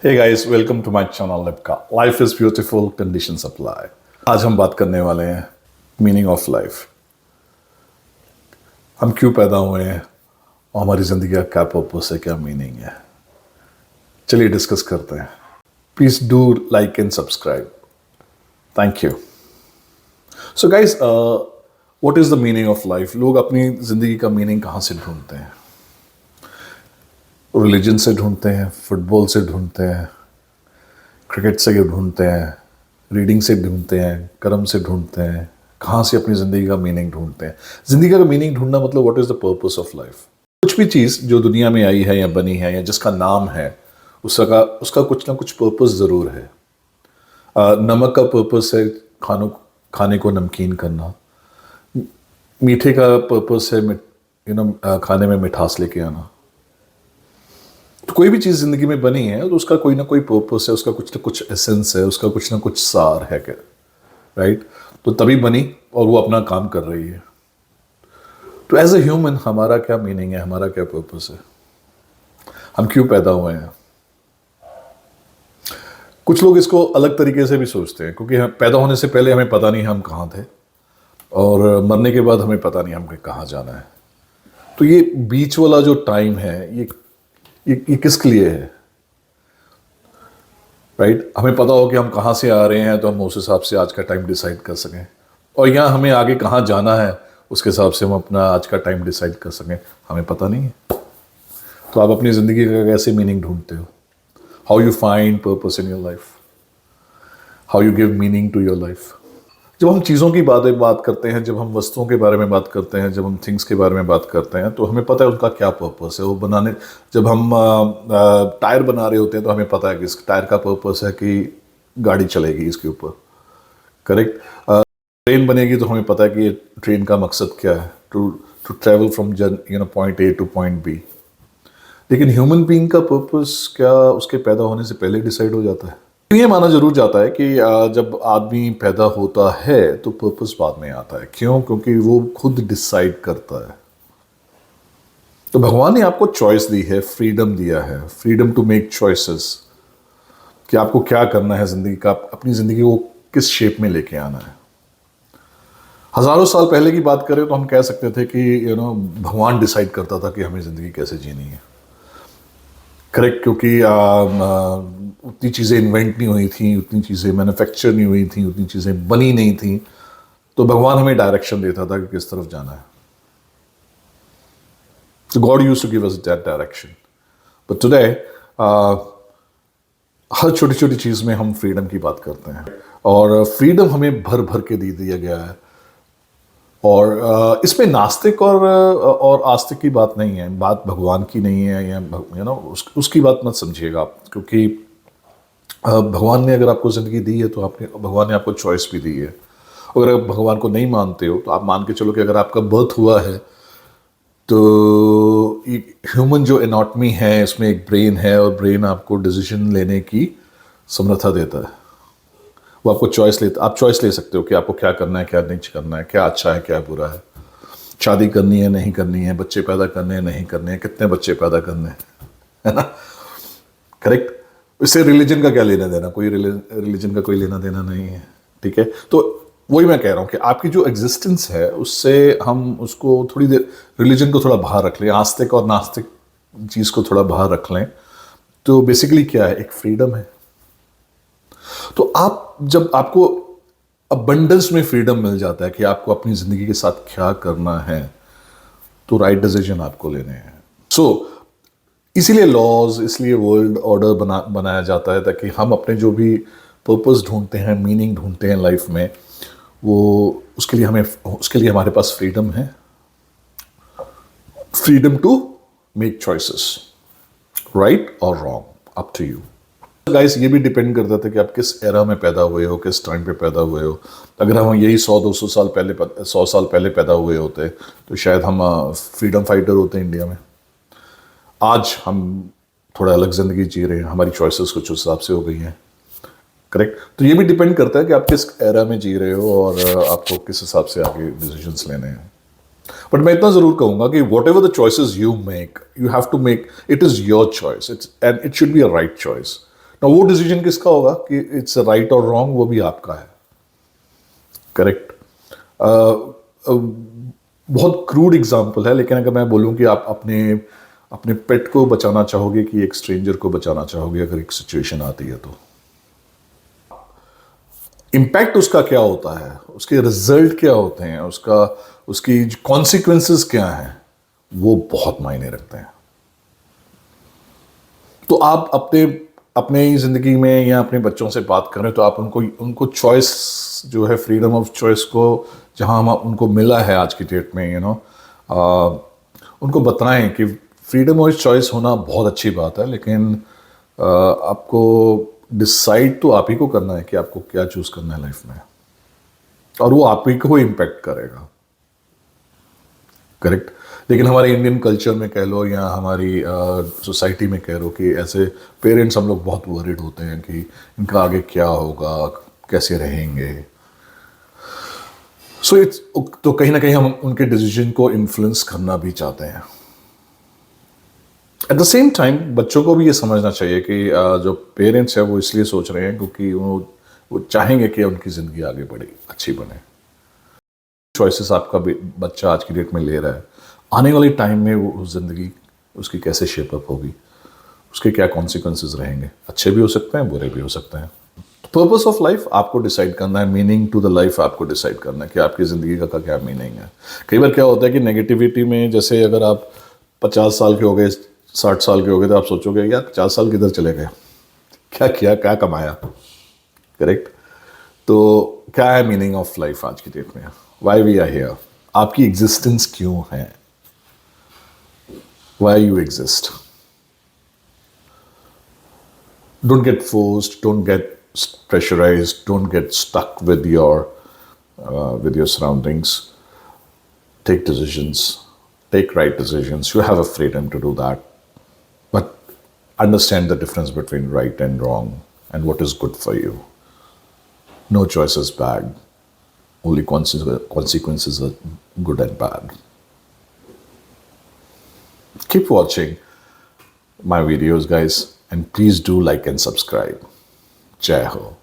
Hey guys, welcome to my channel लिपका। Life is beautiful, conditions apply. आज हम बात करने वाले हैं मीनिंग ऑफ लाइफ। हम क्यों पैदा हुए हैं और हमारी ज़िंदगी का क्या पर्पस है, क्या मीनिंग है। चलिए डिस्कस करते हैं। Please do like and subscribe. Thank you. So guys, what is the meaning of life? लोग अपनी ज़िंदगी का मीनिंग कहाँ से ढूंढते हैं? रिलीजन से ढूंढते हैं, फुटबॉल से ढूंढते हैं, क्रिकेट से ढूंढते हैं, रीडिंग से ढूंढते हैं, कर्म से ढूंढते हैं। कहाँ से अपनी ज़िंदगी का मीनिंग ढूंढते हैं? ज़िंदगी का मीनिंग ढूंढना मतलब what is the purpose of life. कुछ भी चीज़ जो दुनिया में आई है या बनी है या जिसका नाम है, उसका कुछ ना कुछ पर्पस ज़रूर है। नमक का पर्पस है खाने को नमकीन करना। मीठे का पर्पस है खाने में मिठास लेके आना। तो कोई भी चीज़ ज़िंदगी में बनी है तो उसका कोई ना कोई पर्पस है, उसका कुछ ना कुछ एसेंस है, उसका कुछ ना कुछ सार है, क्या राइट? तो तभी बनी और वो अपना काम कर रही है। तो एज ए ह्यूमन हमारा क्या मीनिंग है, हमारा क्या पर्पस है, हम क्यों पैदा हुए हैं? कुछ लोग इसको अलग तरीके से भी सोचते हैं, क्योंकि हम पैदा होने से पहले हमें पता नहीं हम कहाँ थे और मरने के बाद हमें पता नहीं हमें कहाँ जाना है। तो ये बीच वाला जो टाइम है, ये किसके लिए है, राइट? हमें पता हो कि हम कहाँ से आ रहे हैं तो हम उस हिसाब से आज का टाइम डिसाइड कर सकें, और यहाँ हमें आगे कहाँ जाना है उसके हिसाब से हम अपना आज का टाइम डिसाइड कर सकें। हमें पता नहीं है। तो आप अपनी ज़िंदगी का कैसे मीनिंग ढूंढते हो? How you find purpose in your life, how you give meaning to your life. जब हम चीज़ों की बात करते हैं, जब हम वस्तुओं के बारे में बात करते हैं, जब हम थिंग्स के बारे में बात करते हैं, तो हमें पता है उनका क्या पर्पस है। वो बनाने, जब हम टायर बना रहे होते हैं तो हमें पता है कि इस टायर का पर्पस है कि गाड़ी चलेगी इसके ऊपर, करेक्ट? ट्रेन बनेगी तो हमें पता है कि ये ट्रेन का मकसद क्या है, to travel from point A to point B. लेकिन ह्यूमन बीइंग का पर्पस क्या उसके पैदा होने से पहले डिसाइड हो जाता है? ये माना जरूर जाता है कि जब आदमी पैदा होता है तो पर्पस बाद में आता है। क्यों? क्योंकि वो खुद डिसाइड करता है। तो भगवान ने आपको चॉइस दी है, फ्रीडम दिया है, फ्रीडम टू मेक चॉइसेस, कि आपको क्या करना है जिंदगी का, अपनी जिंदगी को किस शेप में लेके आना है। हजारों साल पहले की बात करें तो हम कह सकते थे कि भगवान डिसाइड करता था कि हमें जिंदगी कैसे जीनी है, करेक्ट? क्योंकि उतनी चीज़ें इन्वेंट नहीं हुई थी, उतनी चीज़ें मैन्युफैक्चर नहीं हुई थी, उतनी चीज़ें बनी नहीं थी। तो भगवान हमें डायरेक्शन देता था कि किस तरफ जाना है। So God used to give us that direction. But today, हर छोटी छोटी चीज़ में हम फ्रीडम की बात करते हैं, और फ्रीडम हमें भर भर के दे दिया गया है। और इसमें नास्तिक और आस्तिक की बात नहीं है, बात भगवान की नहीं है, या उसकी बात मत समझिएगा आप। क्योंकि भगवान ने अगर आपको ज़िंदगी दी है तो भगवान ने आपको चॉइस भी दी है। अगर आप भगवान को नहीं मानते हो तो आप मान के चलो कि अगर आपका बर्थ हुआ है तो ह्यूमन जो एनाटॉमी है, इसमें एक ब्रेन है, और ब्रेन आपको डिसीजन लेने की समर्था देता है। वो आपको आप चॉइस ले सकते हो कि आपको क्या करना है, क्या नहीं करना है, क्या अच्छा है, क्या बुरा है, शादी करनी है, नहीं करनी है, बच्चे पैदा करने हैं, नहीं करने हैं, कितने बच्चे पैदा करने हैं, है ना? करेक्ट? इससे रिलीजन का क्या लेना देना? कोई रिलीजन का कोई लेना देना नहीं है, ठीक है? तो वही मैं कह रहा हूँ कि आपकी जो एग्जिस्टेंस है उससे हम उसको थोड़ी देर, रिलीजन को थोड़ा बाहर रख लें, आस्तिक और नास्तिक चीज़ को थोड़ा बाहर रख लें, तो बेसिकली क्या है, एक फ्रीडम है। तो जब आपको अबंडेंस में फ्रीडम मिल जाता है कि आपको अपनी ज़िंदगी के साथ क्या करना है, तो राइट डिसीजन आपको लेने हैं। इसीलिए लॉज, इसलिए वर्ल्ड ऑर्डर बनाया जाता है, ताकि हम अपने जो भी पर्पस ढूंढते हैं, मीनिंग ढूंढते हैं लाइफ में, उसके लिए हमारे पास फ्रीडम है, freedom to make choices, right और wrong, up to you. Guys, ये भी डिपेंड करता था कि आप किस एरा में पैदा हुए हो, किस टाइम पे पैदा हुए हो। अगर हम यही 100-200 साल पहले 100 साल पहले पैदा हुए होते तो शायद हम फ्रीडम फाइटर होते इंडिया में। आज हम थोड़ा अलग ज़िंदगी जी रहे हैं, हमारी चॉइसेस कुछ उस हिसाब से हो गई हैं, करेक्ट? तो ये भी डिपेंड करता है कि आप किस एरा में जी रहे हो और आपको किस हिसाब से आगे डिसीजंस लेने हैं। बट मैं इतना ज़रूर कहूँगा कि what the choices you have to make, it is your choice, and it should be a right choice, ना वो डिसीजन किसका होगा कि इट्स राइट और रॉन्ग, वो भी आपका है। करेक्ट। बहुत क्रूड एग्जाम्पल है, लेकिन अगर मैं बोलूं कि आप अपने अपने पेट को बचाना चाहोगे कि एक स्ट्रेंजर को बचाना चाहोगे, अगर एक सिचुएशन आती है तो इम्पैक्ट उसका क्या होता है, उसके रिजल्ट क्या होते हैं, उसकी कॉन्सिक्वेंसेस क्या हैं, वो बहुत मायने रखते हैं। तो आप अपने अपने ही जिंदगी में या अपने बच्चों से बात करें तो आप उनको उनको चॉइस जो है, फ्रीडम ऑफ चॉइस को जहां हम उनको मिला है आज की डेट में, उनको बताएं कि फ्रीडम ऑफ चॉइस होना बहुत अच्छी बात है, लेकिन आपको डिसाइड तो आप ही को करना है कि आपको क्या चूज करना है लाइफ में, और वो आप ही को इम्पेक्ट करेगा। करेक्ट। लेकिन हमारे इंडियन कल्चर में कह लो या हमारी सोसाइटी में कह लो कि ऐसे पेरेंट्स हम लोग बहुत वरीड होते हैं कि इनका आगे क्या होगा, कैसे रहेंगे। सो इट्स तो कहीं ना कहीं हम उनके डिसीजन को इन्फ्लुएंस करना भी चाहते हैं। एट द सेम टाइम बच्चों को भी ये समझना चाहिए कि जो पेरेंट्स हैं वो इसलिए सोच रहे हैं क्योंकि वो चाहेंगे कि उनकी ज़िंदगी आगे बढ़े, अच्छी बने। चॉइसेस आपका बच्चा आज की डेट में ले रहा है, आने वाले टाइम में वो ज़िंदगी उसकी कैसे शेप अप होगी, उसके क्या कॉन्सिक्वेंसेस रहेंगे, अच्छे भी हो सकते हैं, बुरे भी हो सकते हैं। पर्पस ऑफ लाइफ आपको डिसाइड करना है, मीनिंग टू द लाइफ आपको डिसाइड करना है कि आपकी ज़िंदगी का क्या मीनिंग है। कई बार क्या होता है कि नेगेटिविटी में, जैसे अगर आप 50 साल के हो गए, 60 साल के हो गए, तो आप सोचोगे यार 50 साल किधर चले गए, क्या किया, क्या कमाया। करेक्ट। तो क्या है मीनिंग ऑफ लाइफ आज की डेट में, वाई वी आर हियर, आपकी एग्जिस्टेंस क्यों है, why you exist. Don't get forced, don't get pressurized, don't get stuck with your surroundings. Take decisions, take right decisions. You have a freedom to do that, but understand the difference between right and wrong and what is good for you. No choice is bad, only consequences are good and bad. Keep watching my videos, guys, and please do like and subscribe. Jai Ho.